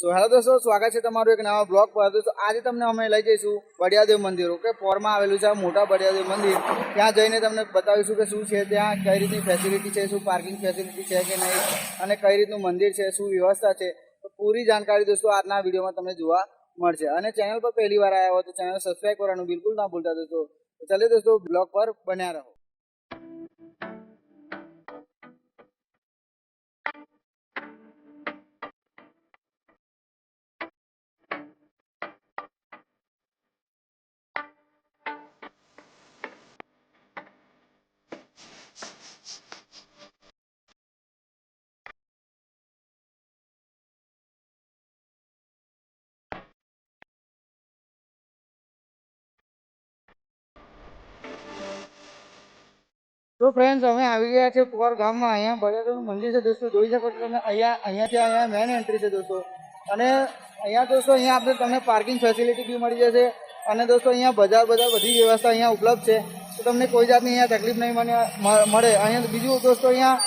Hello દોસ્તો, સ્વાગત છે તમારું એક નવા બ્લોગ પર. તો આજે તમને અમે લઈ જઈશું બળિયાદેવ મંદિર. ઓકે, પોરમાં આવેલું છે મોટા બળિયાદેવ મંદિર. ત્યાં જઈને તમને બતાવીશું કે શું છે ત્યાં, કઈ રીતની ફેસિલિટી છે, શું પાર્કિંગ ફેસિલિટી છે કે નહીં, અને કઈ રીતનું મંદિર છે, શું વ્યવસ્થા છે. તો પૂરી જાણકારી દોસ્તો આજના વિડીયોમાં તમને જોવા મળશે. અને ચેનલ પર પહેલી વાર આવ્યા હોય તો ચેનલ સબસ્ક્રાઈબ કરવાનું બિલકુલ ના ભૂલતા દોસ્તો. તો ચાલો દોસ્તો, બ્લોગ પર બન્યા રહો. તો ફ્રેન્ડ્સ, અમે આવી ગયા છે પોર ગામમાં. અહીંયા બળિયાદેવનું મંદિર છે દોસ્તો, જોઈ શકો છો તમે. અહીંયા મેન એન્ટ્રી છે દોસ્તો. અને અહીંયા દોસ્તો આપણે તમને પાર્કિંગ ફેસિલિટી બી મળી જશે. અને દોસ્તો અહીંયા બજાર બધી વ્યવસ્થા અહીંયા ઉપલબ્ધ છે. તો તમને કોઈ જાતની અહીંયા તકલીફ નહીં મળે. અહીંયા બીજું દોસ્તો અહીંયા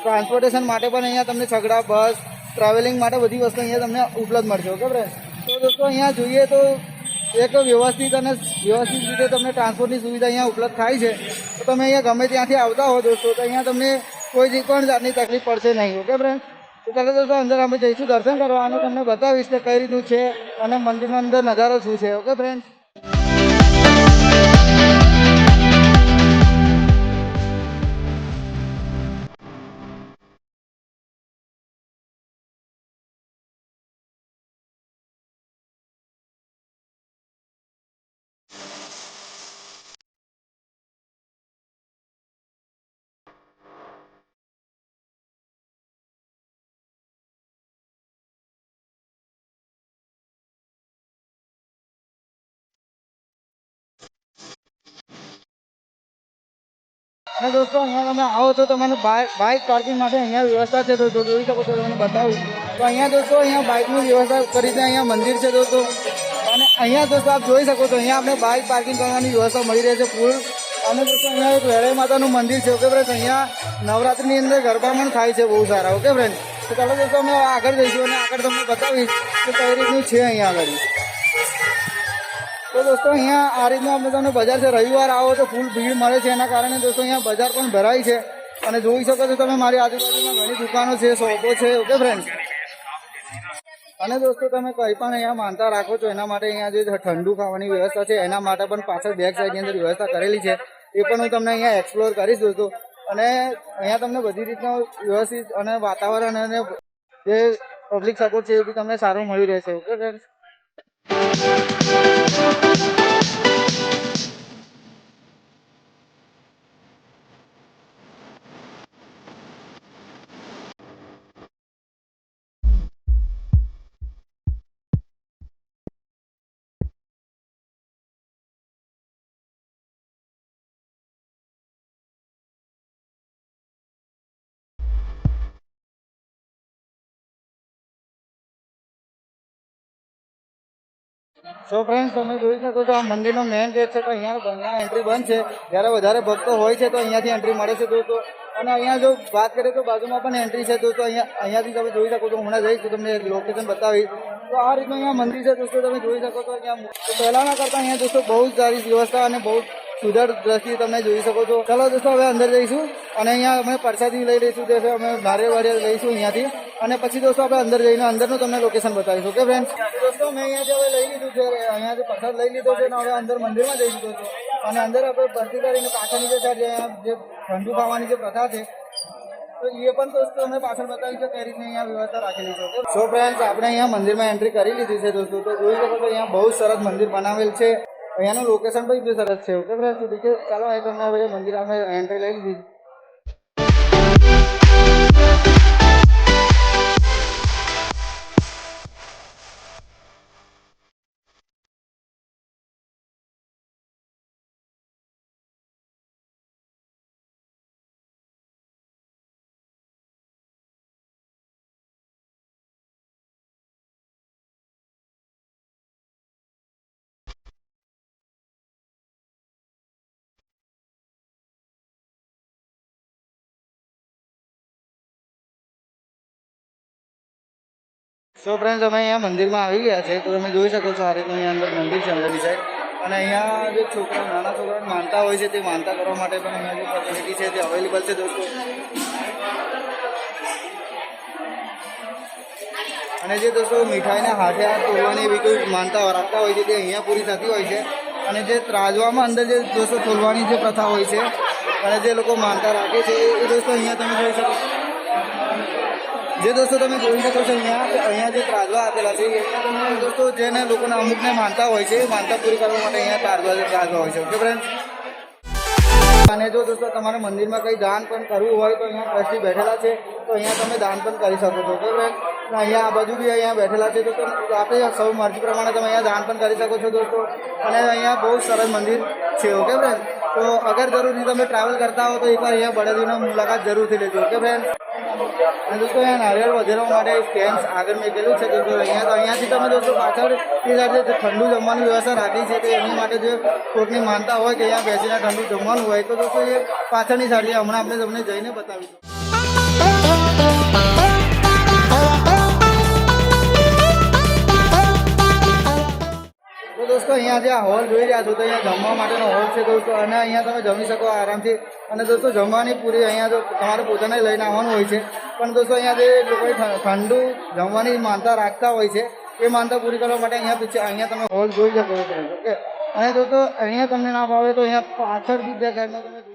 ટ્રાન્સપોર્ટેશન માટે પણ અહીંયા તમને છકડા, બસ, ટ્રાવેલિંગ માટે બધી વસ્તુ અહીંયા તમને ઉપલબ્ધ મળશે. ઓકે ફ્રેન્ડ, તો દોસ્તો અહીંયા જોઈએ તો એક વ્યવસ્થિત રીતે તમને ટ્રાન્સપોર્ટની સુવિધા અહીંયા ઉપલબ્ધ થાય છે. તો તમે અહીંયા ગમે ત્યાંથી આવતા હો દોસ્તો, તો અહીંયા તમને કોઈ પણ જાતની તકલીફ પડશે નહીં. ઓકે ફ્રેન્ડ, તો ચાલો દોસ્તો અંદર અમે જઈશું દર્શન કરવા, અને તમને બતાવીશ કે કઈ રીતનું છે અને મંદિરના અંદર નજારો શું છે. Okay friend. અને દોસ્તો અહીંયા તમે આવો તો તમને બાઇક પાર્કિંગ માટે અહીંયા વ્યવસ્થા છે. તો જોઈ શકો છો, તમને બતાવું તો અહીંયા દોસ્તો બાઇકની વ્યવસ્થા કરી છે. અહીંયા મંદિર છે દોસ્તો. અને અહીંયા દોસ્તો આપ જોઈ શકો છો, અહીંયા આપણે બાઇક પાર્કિંગ કરવાની વ્યવસ્થા મળી રહે છે ફૂલ. અને દોસ્તો અહીંયા એક વેળાઈ માતાનું મંદિર છે. ઓકે ફ્રેન્ડ, અહીંયા નવરાત્રિની અંદર ગરબા પણ થાય છે બહુ સારા. ઓકે ફ્રેન્ડ, તો ચાલો દોસ્તો અમે આગળ જઈશું અને આગળ તમને બતાવીશ કે કઈ રીતનું છે અહીંયા આગળ. તો દોસ્તો અહીંયા આ રીતનું આપણે તમને બજાર છે. રવિવાર આવો તો ફૂલ ભીડ મળે છે. એના કારણે દોસ્તો અહીંયા બજાર પણ ભરાય છે. અને જોઈ શકો છો તમે, મારી આજુબાજુમાં ઘણી દુકાનો છે, શોપો છે. ઓકે ફ્રેન્ડ, અને દોસ્તો તમે કંઈ પણ અહીંયા માનતા રાખો છો એના માટે અહીંયા જે ઠંડુ ખાવાની વ્યવસ્થા છે એના માટે પણ પાછળ બેક સાઈડની અંદર વ્યવસ્થા કરેલી છે. એ પણ હું તમને અહીંયા એક્સપ્લોર કરીશ દોસ્તો. અને અહીંયા તમને બધી રીતના વ્યવસ્થિત અને વાતાવરણ અને જે પબ્લિક સપોર્ટ છે એ બી તમને સારું મળી રહેશે. Okay friend. સો ફ્રેન્ડ્સ, તમે જોઈ શકો છો આ મંદિરનો મેઇન ગેટ છે. તો અહીંયા એન્ટ્રી બંધ છે. જ્યારે વધારે ભક્તો હોય છે તો અહીંયાથી એન્ટ્રી મળે છે દોસ્તો. અને અહીંયા જો વાત કરીએ તો બાજુમાં પણ એન્ટ્રી છે દોસ્તો. અહીંયાથી તમે જોઈ શકો છો. હમણાં જઈશ તો તમને લોકેશન બતાવીશ. તો આ રીતનું અહીંયા મંદિર છે દોસ્તો, તમે જોઈ શકો છો. અહીંયા પહેલાંના કરતાં અહીંયા દોસ્તો બહુ જ સારી વ્યવસ્થા અને બહુ સુધાર દ્રષ્ટિએ તમે જોઈ શકો છો. ચાલો દોસ્તો હવે અંદર જઈશું અને અહીંયા અમે પ્રસાદી લઈ લઈશું. તે અમે નારિયેળ લઈશું અહીંયાથી. અને પછી દોસ્તો આપણે અંદર જઈને અંદરનું તમને લોકેશન બતાવીશું. ઓકે ફ્રેન્ડ્સ, દોસ્તો મેં અહીંયાથી હવે લઈ લીધું છે. અહીંયાથી પ્રસાદ લઈ લીધો છે અને હવે અંદર મંદિરમાં જઈ લીધો છે. અને અંદર આપણે ભરતી કરીને પાછળની જે સાઈડ જે ઠંડુ ખાવાની જે પ્રથા છે તો એ પણ દોસ્તો અમે પાછળ બતાવી છે કઈ રીતે અહીંયા વ્યવસ્થા રાખેલી છે. સો ફ્રેન્ડ્સ, આપણે અહીંયા મંદિરમાં એન્ટ્રી કરી લીધી છે દોસ્તો. તો જોઈ શકો છો અહીંયા બહુ સરસ મંદિર બનાવેલ છે. અહીંયાનું લોકેશન પણ બી સરસ છે. ઓકે ફ્રેન્ડ્સ, ચાલો અહીં તમને હવે મંદિર અમે એન્ટ્રી લઈ લીધી. સો ફ્રેન્ડ્સ અમે અહીંયા મંદિરમાં આવી ગયા છે. તો તમે જોઈ શકો છો આ રીતનું અહીંયા અંદર મંદિર છે અંદરની સાઈડ. અને અહીંયા જે છોકરા નાના છોકરાને માનતા હોય છે તે માનતા કરવા માટે પણ અહીંયા જે ફેસિલિટી છે તે અવેલેબલ છે દોસ્તો. અને જે દોસ્તો મીઠાઈના હાથે હાથ તોડવાની એવી કોઈ માનતા રાખતા હોય છે તે અહીંયા પૂરી થતી હોય છે. અને જે ત્રાજવામાં અંદર જે દોસ્તો તોલવાની જે પ્રથા હોય છે અને જે લોકો માનતા રાખે છે એ દોસ્તો અહીંયા તમે જોઈ શકો. જે દોસ્તો તમે જોઈ શકો છો અહીંયા જે ત્રાજવા આપેલા છે અહીંયા તમે દોસ્તો જેને લોકોને અમુકને માનતા હોય છે માનતા પૂરી કરવા માટે અહીંયા ત્રાજવા હોય છે. Okay friend. અને જો દોસ્તો તમારે મંદિરમાં કંઈ દાન પણ કરવું હોય તો અહીંયા ટ્રસ્ટી બેઠેલા છે તો અહીંયા તમે દાન પણ કરી શકો છો. Okay friend. અહીંયા આ બાજુ બી અહીંયા બેઠેલા છે તો આપણે સૌ મરજી પ્રમાણે તમે અહીંયા દાન પણ કરી શકો છો દોસ્તો. અને અહીંયા બહુ સરસ મંદિર છે. Okay friend. તો અગર જરૂરી તમે ટ્રાવેલ કરતા હો તો એકવાર અહીંયા બળેલીનો મુલાકાત જરૂરથી લેજો. Okay friend. અને દોસ્તો અહીંયા નારિયેળ વધારવા માટે સ્ટેન્ડ આગળ મેકેલું છે દોસ્તો. અહીંયાથી તમે દોસ્તો પાછળ એ સાઈડ ઠંડુ જમવાની વ્યવસ્થા રાખી છે. તો એની માટે જે કોઈકની માનતા હોય કે અહીંયા બેસીને ઠંડુ જમવાનું હોય તો દોસ્તો એ પાછળની સાઈડ હમણાં આપણે તમને જઈને બતાવીશું. તો દોસ્તો અહીંયા જે આ હોલ જોઈ રહ્યા છો તો અહીંયા જમવા માટેનો હોલ છે દોસ્તો. અને અહીંયા તમે જમી શકો આરામથી. અને દોસ્તો જમવાની પૂરી અહીંયા તો તમારે પોતાને લઈને આવવાનું હોય છે. પણ દોસ્તો અહીંયા જે લોકો ઠંડુ જમવાની માનતા રાખતા હોય છે એ માનતા પૂરી કરવા માટે અહીંયા તમે હોલ જોઈ શકો છો. ઓકે. અને દોસ્તો અહીંયા તમને ના ભાવે તો અહીંયા પાછળ બી બે સાઈડમાં તમે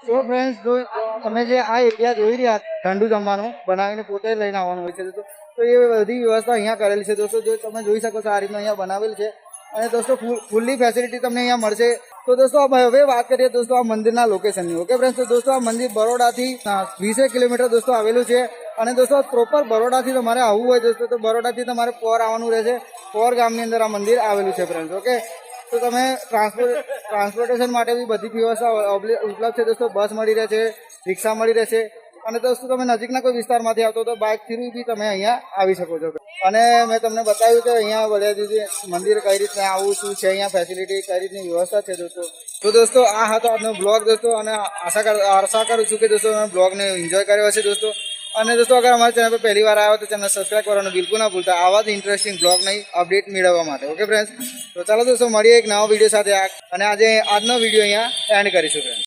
તો ફ્રેન્ડ્સ જો તમે જે આ એરિયા જોઈ રહ્યા ઠંડુ જમવાનું બનાવીને પોતે લઈને આવવાનું હોય છે તો એ બધી વ્યવસ્થા અહીંયા કરેલી છે દોસ્તો. જો તમે જોઈ શકો છો આ રીતનું અહીંયા બનાવેલ છે. અને દોસ્તો ફૂલ્લી ફેસિલિટી તમને અહીંયા મળશે. તો દોસ્તો હવે વાત કરીએ દોસ્તો આ મંદિરના લોકેશનની. Okay friends. તો દોસ્તો આ મંદિર બરોડાથી 20 કિલોમીટર દોસ્તો આવેલું છે. અને દોસ્તો પ્રોપર બરોડાથી તમારે આવવું હોય દોસ્તો તો બરોડાથી તમારે પોર આવવાનું રહેશે. પોર ગામની અંદર આ મંદિર આવેલું છે ફ્રેન્ડ્સ. ઓકે. તો તમે ટ્રાન્સપોર્ટેશન માટે બી બધી વ્યવસ્થા ઉપલબ્ધ છે દોસ્તો. બસ મળી રહેશે, રિક્ષા મળી રહેશે. અને દોસ્તો તમે નજીકના કોઈ વિસ્તારમાંથી આવતો તો બાઇકથી બી તમે અહીંયા આવી શકો છો. અને મેં તમને બતાવ્યું કે અહીંયા બળિયાજી મંદિર કઈ રીતના આવું શું છે, અહીંયા ફેસિલિટી કઈ રીતની વ્યવસ્થા છે દોસ્તો. તો દોસ્તો આ હતો આજનો બ્લોગ દોસ્તો. અને આશા કરું છું કે દોસ્તો તમે બ્લોગને એન્જોય કર્યો હશે દોસ્તો. અને દોસ્તો અગર અમારી ચેનલ પર પહેલી વાર આવ્યો તો ચેનલ સબસ્ક્રાઈબ કરવાનું બિલકુલ ના ભૂલતા આવા જ ઇન્ટરેસ્ટિંગ બ્લોગની અપડેટ મેળવવા માટે. Okay friends. તો ચાલો દોસ્તો મળીએ એક નવા વિડીયો સાથે. અને આજનો વિડીયો અહીંયા એન્ડ કરીશું ફ્રેન્ડ્સ.